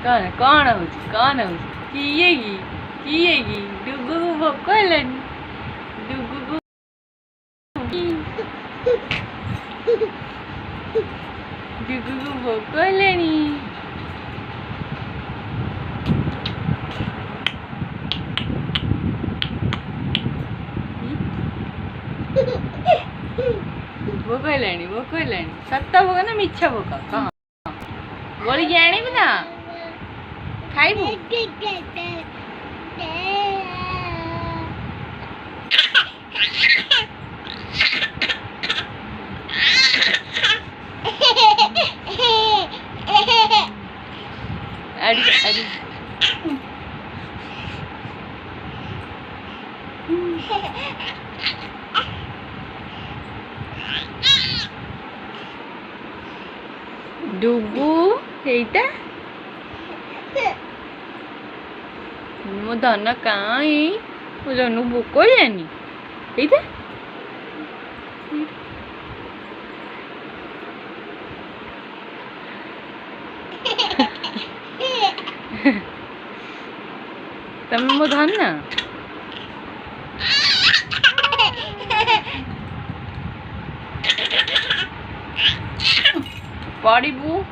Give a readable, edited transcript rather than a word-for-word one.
कौन हूँ कौन हूँ किएगी डुगु को भोक हेलानी डुगु को डुगु को भोक हेलानी भोक हेलानी सत भोक ना मिछ भोक कह बोली आनिबी ना खाइबू अड़ी डुगु एटा मो धन काई मो जनु भोक हेलानी एटा तमे मो धन ना पड़बू